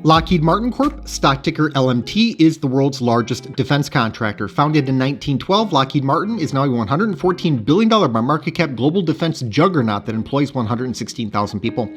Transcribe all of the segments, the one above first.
Lockheed Martin Corp., stock ticker LMT, is the world's largest defense contractor. Founded in 1912, Lockheed Martin is now a $114 billion by market cap global defense juggernaut that employs 116,000 people.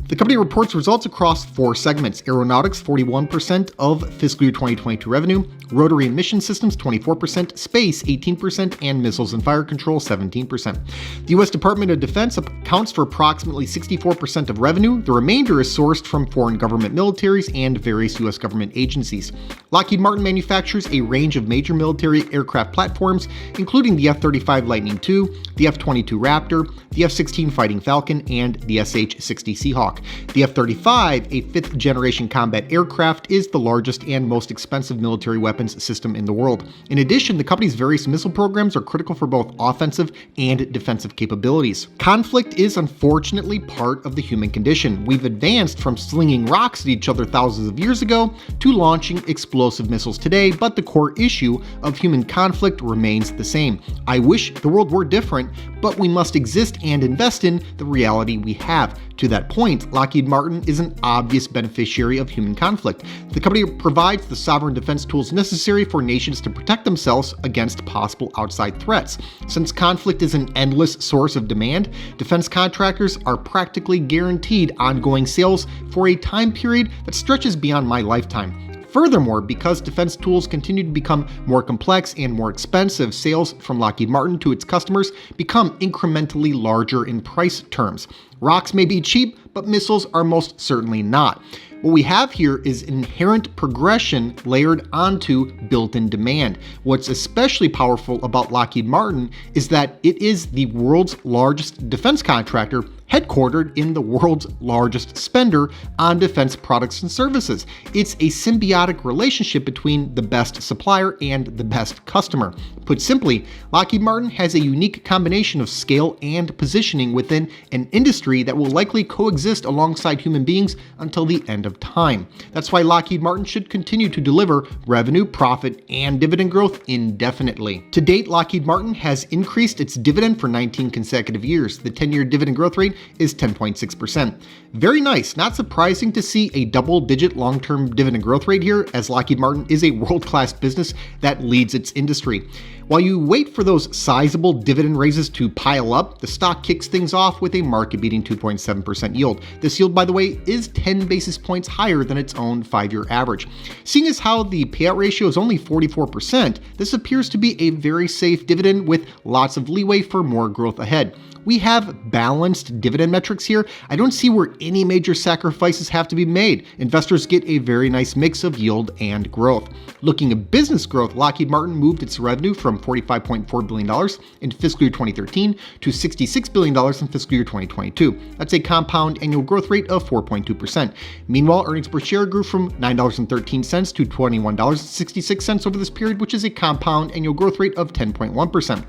The company reports results across four segments: aeronautics, 41% of fiscal year 2022 revenue, rotary and mission systems, 24%, space, 18%, and missiles and fire control, 17%. The U.S. Department of Defense accounts for approximately 64% of revenue. The remainder is sourced from foreign government militaries and various U.S. government agencies. Lockheed Martin manufactures a range of major military aircraft platforms, including the F-35 Lightning II, the F-22 Raptor, the F-16 Fighting Falcon, and the SH-60 Seahawk. The F-35, a fifth-generation combat aircraft, is the largest and most expensive military weapons system in the world. In addition, the company's various missile programs are critical for both offensive and defensive capabilities. Conflict is unfortunately part of the human condition. We've advanced from slinging rocks at each other thousands of years ago to launching explosive missiles today, but the core issue of human conflict remains the same. I wish the world were different, but we must exist and invest in the reality we have. To that point, Lockheed Martin is an obvious beneficiary of human conflict. The company provides the sovereign defense tools necessary for nations to protect themselves against possible outside threats. Since conflict is an endless source of demand, defense contractors are practically guaranteed ongoing sales for a time period that stretches beyond my lifetime. Furthermore, because defense tools continue to become more complex and more expensive, sales from Lockheed Martin to its customers become incrementally larger in price terms. Rocks may be cheap, but missiles are most certainly not. What we have here is inherent progression layered onto built-in demand. What's especially powerful about Lockheed Martin is that it is the world's largest defense contractor, headquartered in the world's largest spender on defense products and services. It's a symbiotic relationship between the best supplier and the best customer. Put simply, Lockheed Martin has a unique combination of scale and positioning within an industry that will likely coexist alongside human beings until the end of time. That's why Lockheed Martin should continue to deliver revenue, profit, and dividend growth indefinitely. To date, Lockheed Martin has increased its dividend for 19 consecutive years. The 10-year dividend growth rate is 10.6%. Very nice. Not surprising to see a double-digit long-term dividend growth rate here, as Lockheed Martin is a world-class business that leads its industry. While you wait for those sizable dividend raises to pile up, the stock kicks things off with a market-beating 2.7% yield. This yield, by the way, is 10 basis points higher than its own 5-year average. Seeing as how the payout ratio is only 44%, this appears to be a very safe dividend with lots of leeway for more growth ahead. We have balanced dividend metrics here. I don't see where any major sacrifices have to be made. Investors get a very nice mix of yield and growth. Looking at business growth, Lockheed Martin moved its revenue from $45.4 billion in fiscal year 2013 to $66 billion in fiscal year 2022. That's a compound annual growth rate of 4.2%. Meanwhile, earnings per share grew from $9.13 to $21.66 over this period, which is a compound annual growth rate of 10.1%.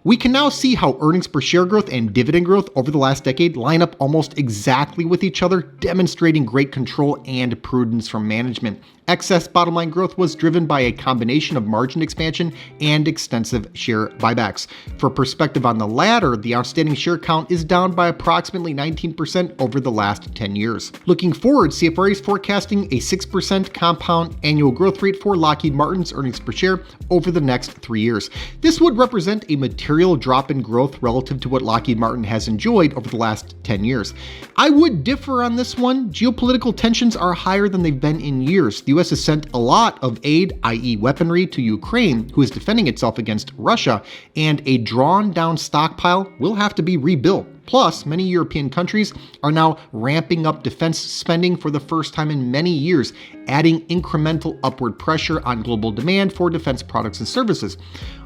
We can now see how earnings per share growth and dividend growth over the last decade line up almost exactly with each other, demonstrating great control and prudence from management. Excess bottom line growth was driven by a combination of margin expansion and extensive share buybacks. For perspective on the latter, the outstanding share count is down by approximately 19% over the last 10 years. Looking forward, CFRA is forecasting a 6% compound annual growth rate for Lockheed Martin's earnings per share over the next 3 years. This would represent a material drop in growth relative to what Lockheed Martin has enjoyed over the last 10 years. I would differ on this one. Geopolitical tensions are higher than they've been in years. The U.S. has sent a lot of aid, i.e. weaponry, to Ukraine, who is defending itself against Russia, and a drawn-down stockpile will have to be rebuilt. Plus, many European countries are now ramping up defense spending for the first time in many years, adding incremental upward pressure on global demand for defense products and services.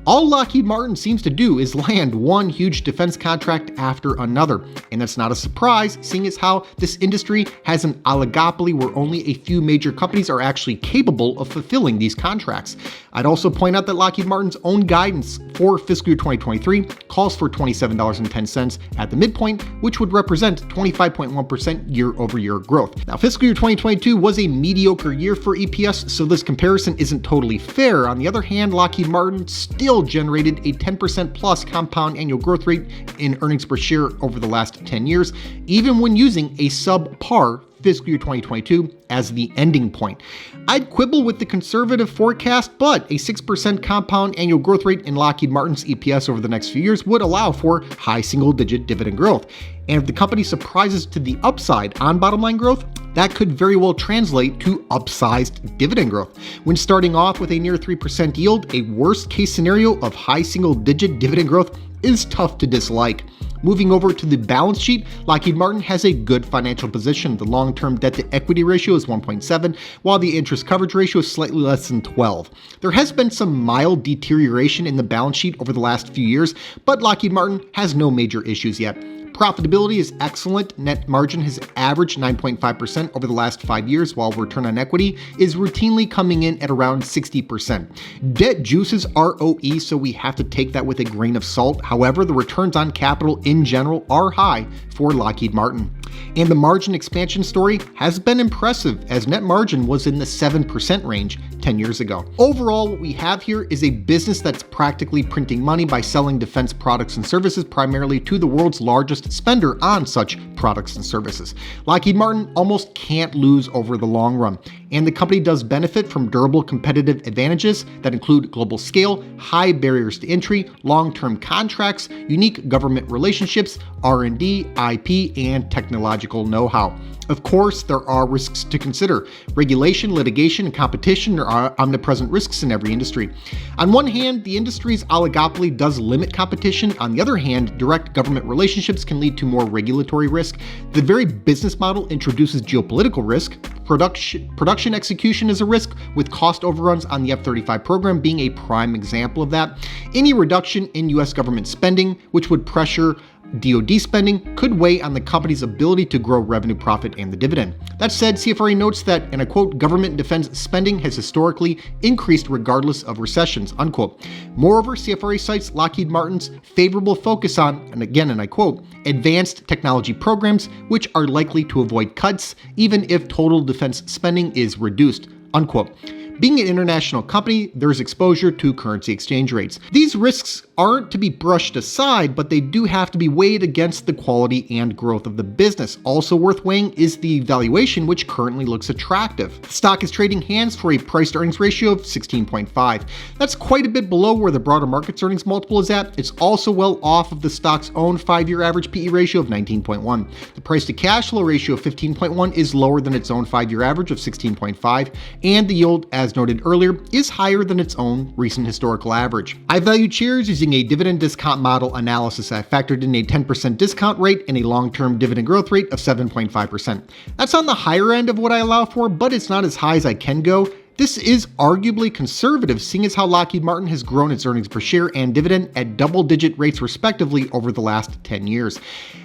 All Lockheed Martin seems to do is land one huge defense contract after another. And that's not a surprise, seeing as how this industry has an oligopoly where only a few major companies are actually capable of fulfilling these contracts. I'd also point out that Lockheed Martin's own guidance for fiscal year 2023 calls for $27.10 at the midpoint, which would represent 25.1% year-over-year growth. Now, fiscal year 2022 was a mediocre year for EPS, so this comparison isn't totally fair. On the other hand, Lockheed Martin still generated a 10% plus compound annual growth rate in earnings per share over the last 10 years, even when using a subpar fiscal year 2022 as the ending point. I'd quibble with the conservative forecast, but a 6% compound annual growth rate in Lockheed Martin's EPS over the next few years would allow for high single-digit dividend growth. And if the company surprises to the upside on bottom line growth, that could very well translate to upsized dividend growth. When starting off with a near 3% yield, a worst case scenario of high single-digit dividend growth is tough to dislike. Moving over to the balance sheet, Lockheed Martin has a good financial position. The long-term debt-to-equity ratio is 1.7, while the interest coverage ratio is slightly less than 12. There has been some mild deterioration in the balance sheet over the last few years, but Lockheed Martin has no major issues yet. Profitability is excellent. Net margin has averaged 9.5% over the last 5 years, while return on equity is routinely coming in at around 60%. Debt juices ROE, so we have to take that with a grain of salt. However, the returns on capital in general are high for Lockheed Martin. And the margin expansion story has been impressive, as net margin was in the 7% range 10 years ago. Overall, what we have here is a business that's practically printing money by selling defense products and services primarily to the world's largest spender on such products and services. Lockheed Martin almost can't lose over the long run, and the company does benefit from durable competitive advantages that include global scale, high barriers to entry, long-term contracts, unique government relationships, R&D, IP, and technological know-how. Of course, there are risks to consider. Regulation, litigation, and competition are omnipresent risks in every industry. On one hand, the industry's oligopoly does limit competition. On the other hand, direct government relationships can lead to more regulatory risk. The very business model introduces geopolitical risk. Production execution is a risk, with cost overruns on the F-35 program being a prime example of that. Any reduction in U.S. government spending, which would pressure DoD spending, could weigh on the company's ability to grow revenue, profit, and the dividend. That said, CFRA notes that, and I quote, government and defense spending has historically increased regardless of recessions, unquote. Moreover, CFRA cites Lockheed Martin's favorable focus on, and again, and I quote, advanced technology programs, which are likely to avoid cuts even if total defense spending is reduced, unquote. Being an international company, there's exposure to currency exchange rates. These risks aren't to be brushed aside, but they do have to be weighed against the quality and growth of the business. Also worth weighing is the valuation, which currently looks attractive. The stock is trading hands for a price-to-earnings ratio of 16.5. That's quite a bit below where the broader market's earnings multiple is at. It's also well off of the stock's own 5-year average PE ratio of 19.1. The price-to-cash flow ratio of 15.1 is lower than its own 5-year average of 16.5, and the yield, as noted earlier, is higher than its own recent historical average. I valued shares using a dividend discount model analysis. I factored in a 10% discount rate and a long-term dividend growth rate of 7.5%. That's on the higher end of what I allow for, but it's not as high as I can go. This is arguably conservative, seeing as how Lockheed Martin has grown its earnings per share and dividend at double-digit rates respectively over the last 10 years.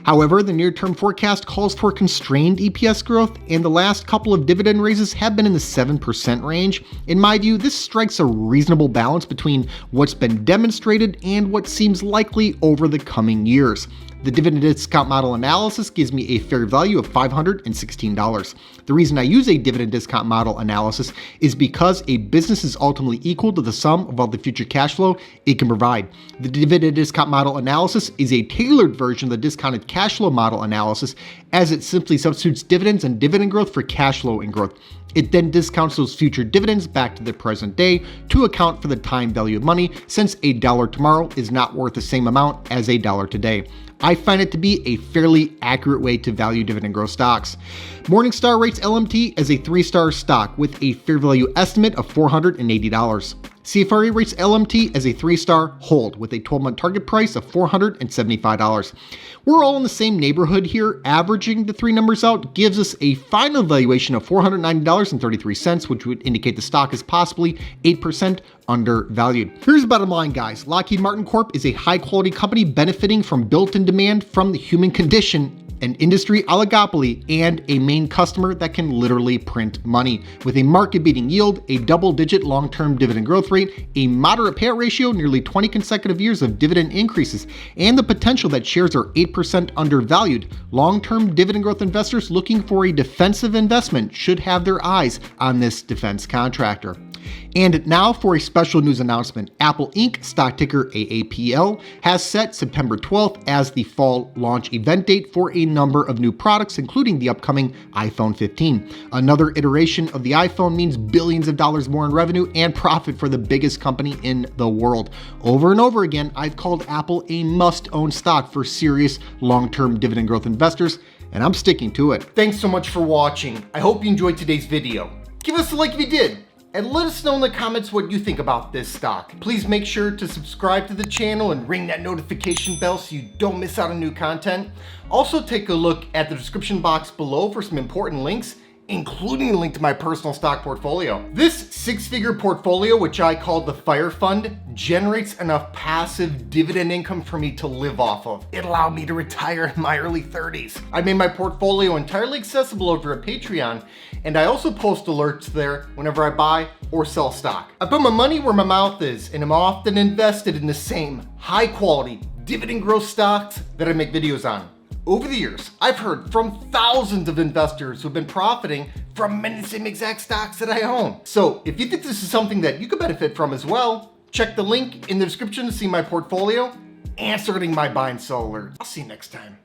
However, the near-term forecast calls for constrained EPS growth, and the last couple of dividend raises have been in the 7% range. In my view, this strikes a reasonable balance between what's been demonstrated and what seems likely over the coming years. The dividend discount model analysis gives me a fair value of $516. The reason I use a dividend discount model analysis is because a business is ultimately equal to the sum of all the future cash flow it can provide. The dividend discount model analysis is a tailored version of the discounted cash flow model analysis, as it simply substitutes dividends and dividend growth for cash flow and growth. It then discounts those future dividends back to the present day to account for the time value of money, since a dollar tomorrow is not worth the same amount as a dollar today. I find it to be a fairly accurate way to value dividend growth stocks. Morningstar rates LMT as a 3-star stock with a fair value estimate of $480. CFRA rates LMT as a 3-star hold with a 12-month target price of $475. We're all in the same neighborhood here. Averaging the three numbers out gives us a final valuation of $490.33, which would indicate the stock is possibly 8% undervalued. Here's the bottom line, guys. Lockheed Martin Corp is a high-quality company benefiting from built-in demand from the human condition, an industry oligopoly, and a main customer that can literally print money. With a market-beating yield, a double-digit long-term dividend growth rate, a moderate payout ratio, nearly 20 consecutive years of dividend increases, and the potential that shares are 8% undervalued, long-term dividend growth investors looking for a defensive investment should have their eyes on this defense contractor. And now for a special news announcement. Apple Inc., stock ticker AAPL, has set September 12th as the fall launch event date for a number of new products, including the upcoming iPhone 15. Another iteration of the iPhone means billions of dollars more in revenue and profit for the biggest company in the world. Over and over again, I've called Apple a must-own stock for serious long-term dividend growth investors, and I'm sticking to it. Thanks so much for watching. I hope you enjoyed today's video. Give us a like if you did, and let us know in the comments what you think about this stock. Please make sure to subscribe to the channel and ring that notification bell so you don't miss out on new content. Also, take a look at the description box below for some important links, including a link to my personal stock portfolio. This six-figure portfolio, which I call the Fire Fund, generates enough passive dividend income for me to live off of. It allowed me to retire in my early 30s. I made my portfolio entirely accessible over a Patreon, and I also post alerts there whenever I buy or sell stock. I put my money where my mouth is, and I'm often invested in the same high-quality dividend growth stocks that I make videos on. Over the years, I've heard from thousands of investors who've been profiting from many of the same exact stocks that I own. So if you think this is something that you could benefit from as well, check the link in the description to see my portfolio and start getting my buy and sell alert. I'll see you next time.